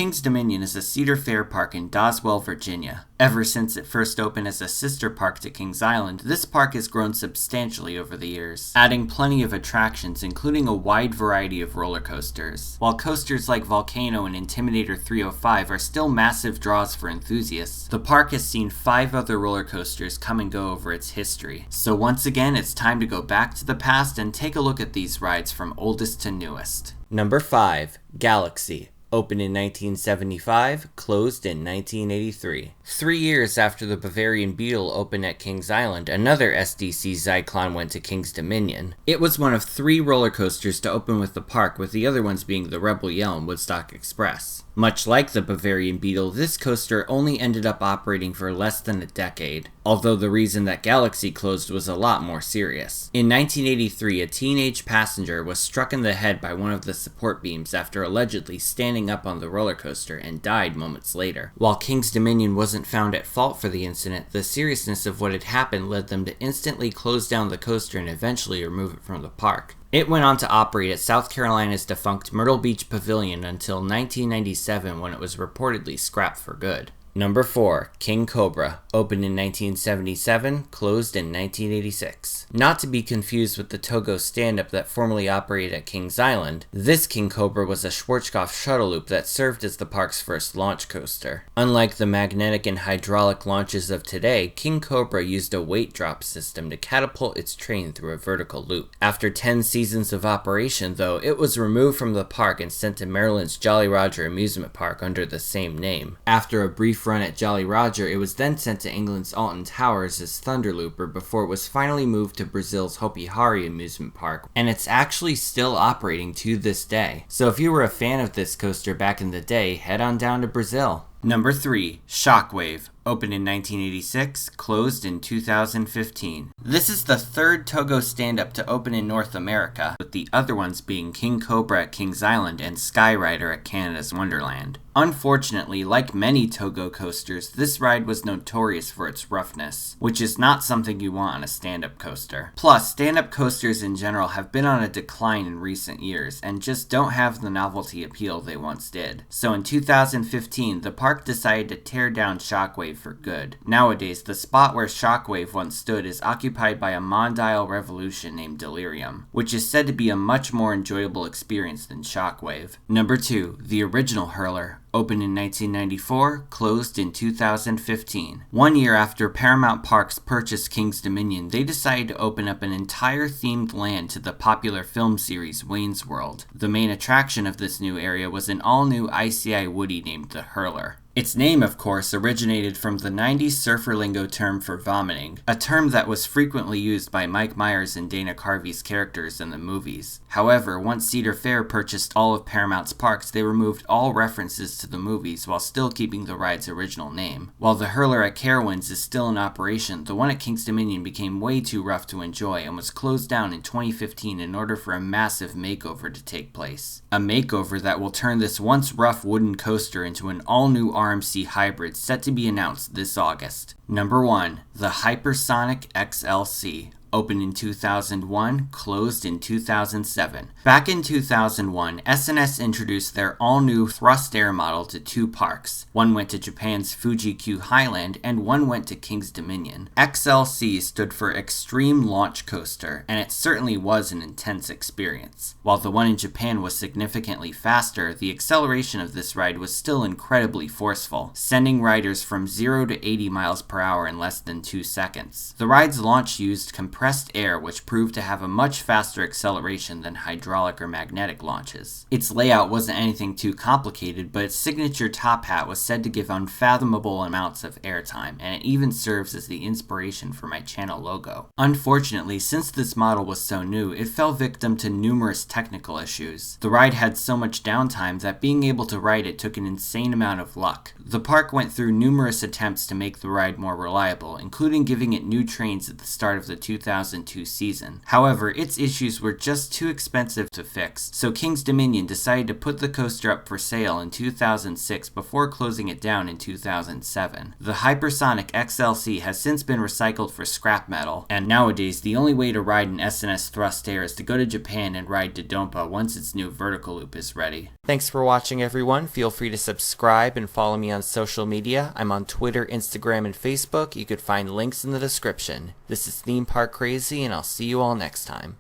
King's Dominion is a Cedar Fair park in Doswell, Virginia. Ever since it first opened as a sister park to Kings Island, this park has grown substantially over the years, adding plenty of attractions, including a wide variety of roller coasters. While coasters like Volcano and Intimidator 305 are still massive draws for enthusiasts, the park has seen 5 other roller coasters come and go over its history. So once again, it's time to go back to the past and take a look at these rides from oldest to newest. Number 5. Galaxy. Opened in 1975, closed in 1983. 3 years after the Bavarian Beetle opened at Kings Island, another SDC Zyklon went to King's Dominion. It was one of 3 roller coasters to open with the park, with the other ones being the Rebel Yell and Woodstock Express. Much like the Bavarian Beetle, this coaster only ended up operating for less than a decade, although the reason that Galaxy closed was a lot more serious. In 1983, a teenage passenger was struck in the head by one of the support beams after allegedly standing up on the roller coaster and died moments later. While King's Dominion wasn't found at fault for the incident, the seriousness of what had happened led them to instantly close down the coaster and eventually remove it from the park. It went on to operate at South Carolina's defunct Myrtle Beach Pavilion until 1997, when it was reportedly scrapped for good. Number 4. King Cobra. Opened in 1977, closed in 1986. Not to be confused with the Togo stand-up that formerly operated at Kings Island, this King Cobra was a Schwarzkopf shuttle loop that served as the park's first launch coaster. Unlike the magnetic and hydraulic launches of today, King Cobra used a weight drop system to catapult its train through a vertical loop. After 10 seasons of operation, though, it was removed from the park and sent to Maryland's Jolly Roger amusement park under the same name. After a brief run at Jolly Roger, it was then sent to England's Alton Towers as Thunderlooper before it was finally moved to Brazil's Hopi Hari amusement park, and it's actually still operating to this day. So if you were a fan of this coaster back in the day, head on down to Brazil. Number 3. Shockwave. Opened in 1986, closed in 2015. This is the 3rd Togo stand-up to open in North America, with the other ones being King Cobra at Kings Island and Skyrider at Canada's Wonderland. Unfortunately, like many Togo coasters, this ride was notorious for its roughness, which is not something you want on a stand-up coaster. Plus, stand-up coasters in general have been on a decline in recent years, and just don't have the novelty appeal they once did. So in 2015, the park decided to tear down Shockwave for good. Nowadays, the spot where Shockwave once stood is occupied by a Mondial Revolution named Delirium, which is said to be a much more enjoyable experience than Shockwave. Number 2. The original Hurler. Opened in 1994, closed in 2015. 1 year after Paramount Parks purchased King's Dominion, they decided to open up an entire themed land to the popular film series Wayne's World. The main attraction of this new area was an all-new ICI Woody named the Hurler. Its name, of course, originated from the 90s surfer lingo term for vomiting, a term that was frequently used by Mike Myers and Dana Carvey's characters in the movies. However, once Cedar Fair purchased all of Paramount's parks, they removed all references to the movies while still keeping the ride's original name. While the Hurler at Carowinds is still in operation, the one at King's Dominion became way too rough to enjoy and was closed down in 2015 in order for a massive makeover to take place. A makeover that will turn this once rough wooden coaster into an all-new RMC hybrid set to be announced this August. Number 1. The Hypersonic XLC. Opened in 2001, closed in 2007. Back in 2001, SNS introduced their all-new thrust air model to 2 parks. One went to Japan's Fuji-Q Highland, and one went to King's Dominion. XLC stood for Extreme Launch Coaster, and it certainly was an intense experience. While the one in Japan was significantly faster, the acceleration of this ride was still incredibly forceful, sending riders from 0 to 80 miles per hour in less than 2 seconds. The ride's launch used compressed air, which proved to have a much faster acceleration than hydraulic or magnetic launches. Its layout wasn't anything too complicated, but its signature top hat was said to give unfathomable amounts of airtime, and it even serves as the inspiration for my channel logo. Unfortunately, since this model was so new, it fell victim to numerous technical issues. The ride had so much downtime that being able to ride it took an insane amount of luck. The park went through numerous attempts to make the ride more reliable, including giving it new trains at the start of the 2002 season. However, its issues were just too expensive to fix, so King's Dominion decided to put the coaster up for sale in 2006 before closing it down in 2007. The Hypersonic XLC has since been recycled for scrap metal, and nowadays the only way to ride an SNS thrust air is to go to Japan and ride Dodonpa once its new vertical loop is ready. Thanks for watching, everyone. Feel free to subscribe and follow me on social media. I'm on Twitter, Instagram, and Facebook. You could find links in the description. This is Theme Park Crazy, and I'll see you all next time.